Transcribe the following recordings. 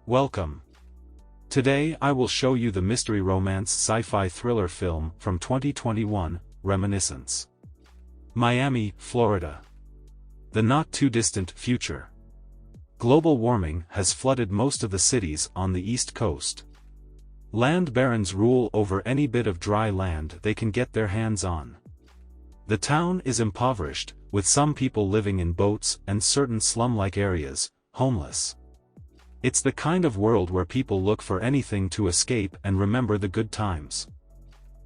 Welcome. Today I will show you the mystery romance sci-fi thriller film from 2021, Reminiscence. Miami, Florida. The not-too-distant future. Global warming has flooded most of the cities on the East Coast. Land barons rule over any bit of dry land they can get their hands on. The town is impoverished, with some people living in boats and certain slum-like areas, homeless. It's the kind of world where people look for anything to escape and remember the good times.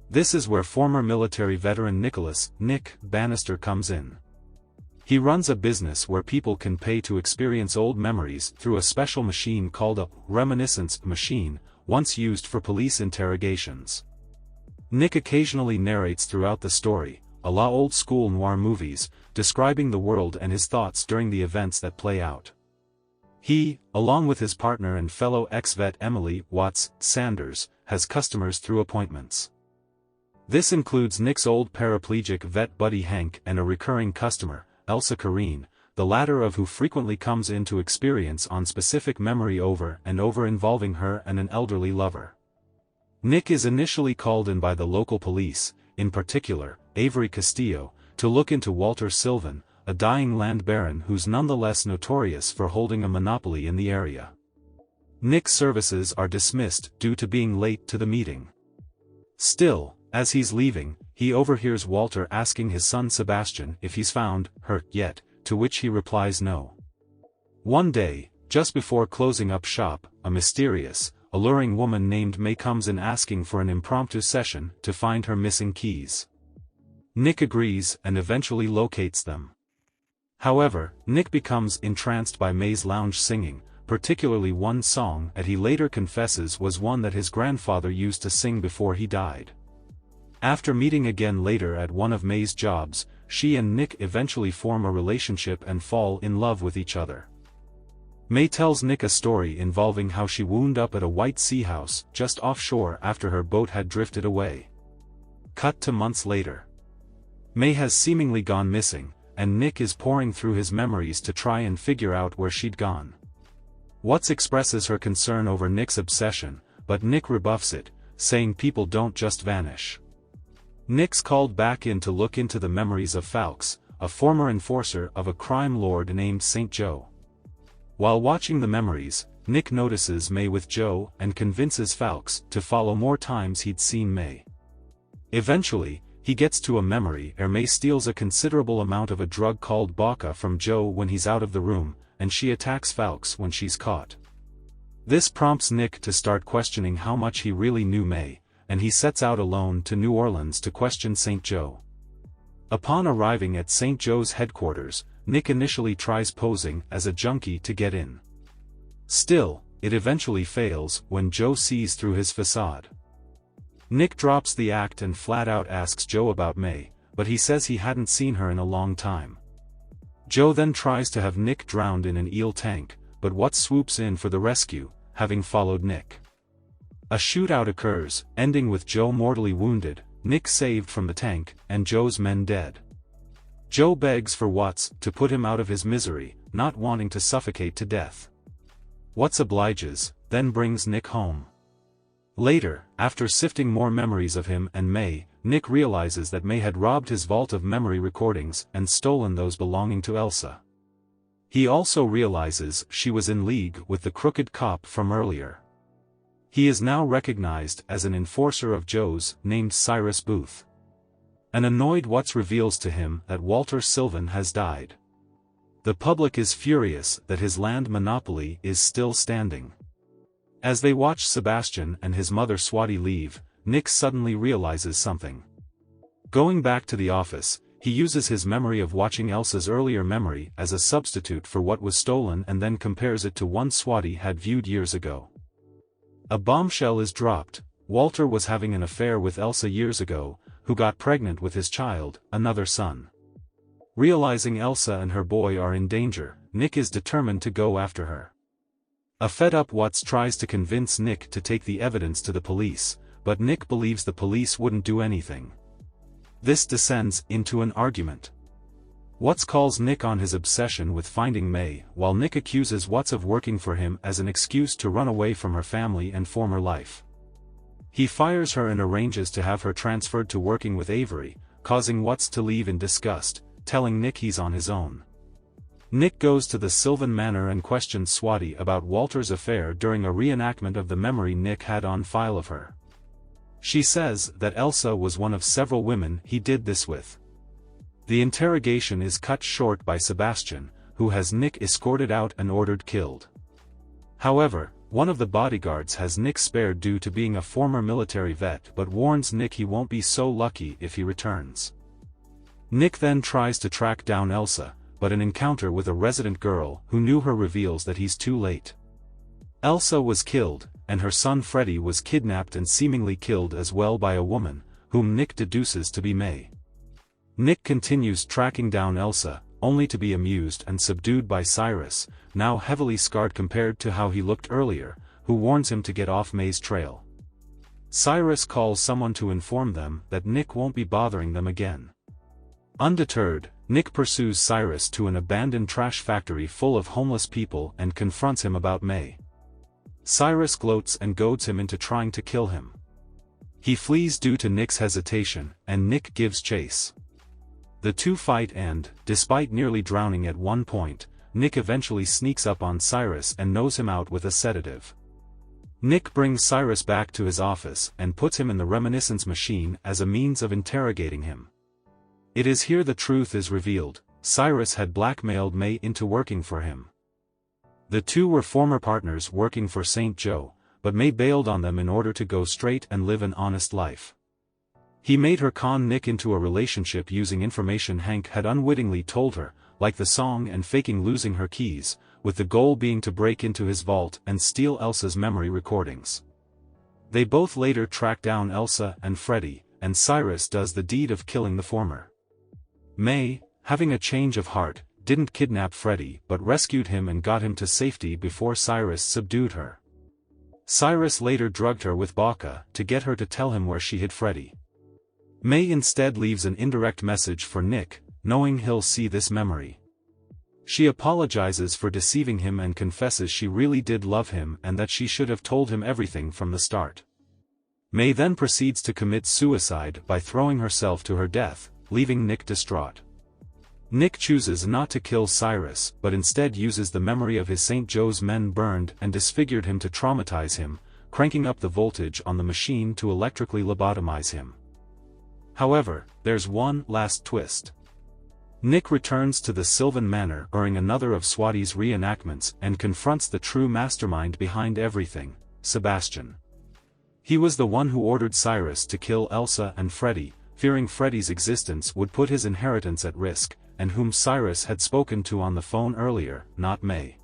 This is where former military veteran Nick Bannister comes in. He runs a business where people can pay to experience old memories through a special machine called a reminiscence machine, once used for police interrogations. Nick occasionally narrates throughout the story, a la old-school noir movies, describing the world and his thoughts during the events that play out. He, along with his partner and fellow ex-vet Emily Watts Sanders, has customers through appointments. This includes Nick's old paraplegic vet buddy Hank and a recurring customer, Elsa Kareen, the latter of who frequently comes into experience on specific memory over and over involving her and an elderly lover. Nick is initially called in by the local police, in particular, Avery Castillo, to look into Walter Sylvan, a dying land baron who's nonetheless notorious for holding a monopoly in the area. Nick's services are dismissed due to being late to the meeting. Still, as he's leaving, he overhears Walter asking his son Sebastian if he's found her yet, to which he replies no. One day, just before closing up shop, a mysterious, alluring woman named May comes in asking for an impromptu session to find her missing keys. Nick agrees and eventually locates them. However, Nick becomes entranced by May's lounge singing, particularly one song that he later confesses was one that his grandfather used to sing before he died. After meeting again later at one of May's jobs, she and Nick eventually form a relationship and fall in love with each other. May tells Nick a story involving how she wound up at a white sea house just offshore after her boat had drifted away. Cut to months later. May has seemingly gone missing, and Nick is poring through his memories to try and figure out where she'd gone. Watts expresses her concern over Nick's obsession, but Nick rebuffs it, saying people don't just vanish. Nick's called back in to look into the memories of Falks, a former enforcer of a crime lord named St. Joe. While watching the memories, Nick notices May with Joe and convinces Falks to follow more times he'd seen May. Eventually, he gets to a memory where May steals a considerable amount of a drug called Baca from Joe when he's out of the room, and she attacks Falks when she's caught. This prompts Nick to start questioning how much he really knew May, and he sets out alone to New Orleans to question St. Joe. Upon arriving at St. Joe's headquarters, Nick initially tries posing as a junkie to get in. Still, it eventually fails when Joe sees through his facade. Nick drops the act and flat-out asks Joe about May, but he says he hadn't seen her in a long time. Joe then tries to have Nick drowned in an eel tank, but Watts swoops in for the rescue, having followed Nick. A shootout occurs, ending with Joe mortally wounded, Nick saved from the tank, and Joe's men dead. Joe begs for Watts to put him out of his misery, not wanting to suffocate to death. Watts obliges, then brings Nick home. Later, after sifting more memories of him and May, Nick realizes that May had robbed his vault of memory recordings and stolen those belonging to Elsa. He also realizes she was in league with the crooked cop from earlier. He is now recognized as an enforcer of Joe's, named Cyrus Booth. An annoyed Watts reveals to him that Walter Sylvan has died. The public is furious that his land monopoly is still standing. As they watch Sebastian and his mother Swati leave, Nick suddenly realizes something. Going back to the office, he uses his memory of watching Elsa's earlier memory as a substitute for what was stolen and then compares it to one Swati had viewed years ago. A bombshell is dropped. Walter was having an affair with Elsa years ago, who got pregnant with his child, another son. Realizing Elsa and her boy are in danger, Nick is determined to go after her. A fed-up Watts tries to convince Nick to take the evidence to the police, but Nick believes the police wouldn't do anything. This descends into an argument. Watts calls Nick on his obsession with finding May, while Nick accuses Watts of working for him as an excuse to run away from her family and former life. He fires her and arranges to have her transferred to working with Avery, causing Watts to leave in disgust, telling Nick he's on his own. Nick goes to the Sylvan Manor and questions Swati about Walter's affair during a reenactment of the memory Nick had on file of her. She says that Elsa was one of several women he did this with. The interrogation is cut short by Sebastian, who has Nick escorted out and ordered killed. However, one of the bodyguards has Nick spared due to being a former military vet but warns Nick he won't be so lucky if he returns. Nick then tries to track down Elsa, but an encounter with a resident girl who knew her reveals that he's too late. Elsa was killed, and her son Freddie was kidnapped and seemingly killed as well by a woman, whom Nick deduces to be May. Nick continues tracking down Elsa, only to be amused and subdued by Cyrus, now heavily scarred compared to how he looked earlier, who warns him to get off May's trail. Cyrus calls someone to inform them that Nick won't be bothering them again. Undeterred, Nick pursues Cyrus to an abandoned trash factory full of homeless people and confronts him about May. Cyrus gloats and goads him into trying to kill him. He flees due to Nick's hesitation, and Nick gives chase. The two fight and, despite nearly drowning at one point, Nick eventually sneaks up on Cyrus and knows him out with a sedative. Nick brings Cyrus back to his office and puts him in the reminiscence machine as a means of interrogating him. It is here the truth is revealed: Cyrus had blackmailed May into working for him. The two were former partners working for St. Joe, but May bailed on them in order to go straight and live an honest life. He made her con Nick into a relationship using information Hank had unwittingly told her, like the song and faking losing her keys, with the goal being to break into his vault and steal Elsa's memory recordings. They both later track down Elsa and Freddie, and Cyrus does the deed of killing the former. May, having a change of heart, didn't kidnap Freddie but rescued him and got him to safety before Cyrus subdued her. Cyrus later drugged her with Baca to get her to tell him where she hid Freddie. May instead leaves an indirect message for Nick, knowing he'll see this memory. She apologizes for deceiving him and confesses she really did love him and that she should have told him everything from the start. May then proceeds to commit suicide by throwing herself to her death, leaving Nick distraught. Nick chooses not to kill Cyrus but instead uses the memory of his St. Joe's men burned and disfigured him to traumatize him, cranking up the voltage on the machine to electrically lobotomize him. However, there's one last twist. Nick returns to the Sylvan Manor during another of Swati's reenactments and confronts the true mastermind behind everything, Sebastian. He was the one who ordered Cyrus to kill Elsa and Freddie, fearing Freddie's existence would put his inheritance at risk, and whom Cyrus had spoken to on the phone earlier, not May.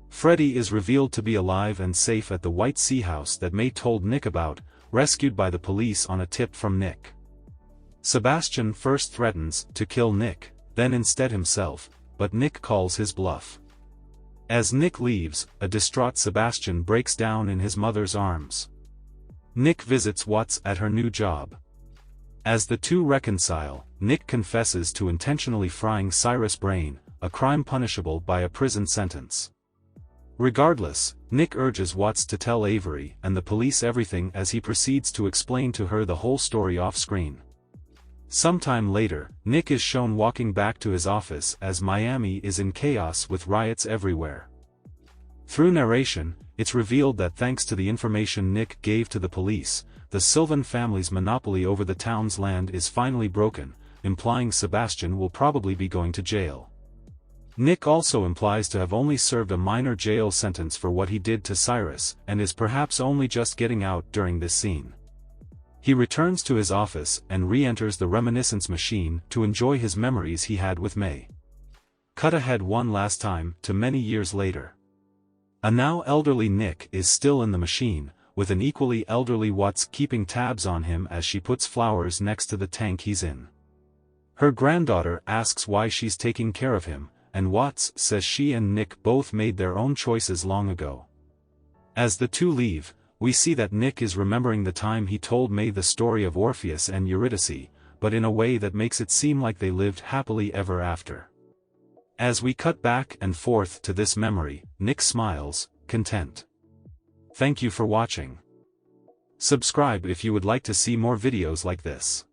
Freddie is revealed to be alive and safe at the White Sea House that May told Nick about, rescued by the police on a tip from Nick. Sebastian first threatens to kill Nick, then instead himself, but Nick calls his bluff. As Nick leaves, a distraught Sebastian breaks down in his mother's arms. Nick visits Watts at her new job. As the two reconcile, Nick confesses to intentionally frying Cyrus' brain, a crime punishable by a prison sentence. Regardless, Nick urges Watts to tell Avery and the police everything as he proceeds to explain to her the whole story off-screen. Sometime later, Nick is shown walking back to his office as Miami is in chaos with riots everywhere. Through narration, it's revealed that thanks to the information Nick gave to the police, the Sylvan family's monopoly over the town's land is finally broken, implying Sebastian will probably be going to jail. Nick also implies to have only served a minor jail sentence for what he did to Cyrus and is perhaps only just getting out during this scene. He returns to his office and re-enters the reminiscence machine to enjoy his memories he had with May. Cut ahead one last time to many years later. A now elderly Nick is still in the machine, with an equally elderly Watts keeping tabs on him as she puts flowers next to the tank he's in. Her granddaughter asks why she's taking care of him, and Watts says she and Nick both made their own choices long ago. As the two leave, we see that Nick is remembering the time he told May the story of Orpheus and Eurydice, but in a way that makes it seem like they lived happily ever after. As we cut back and forth to this memory, Nick smiles, content. Thank you for watching. Subscribe if you would like to see more videos like this.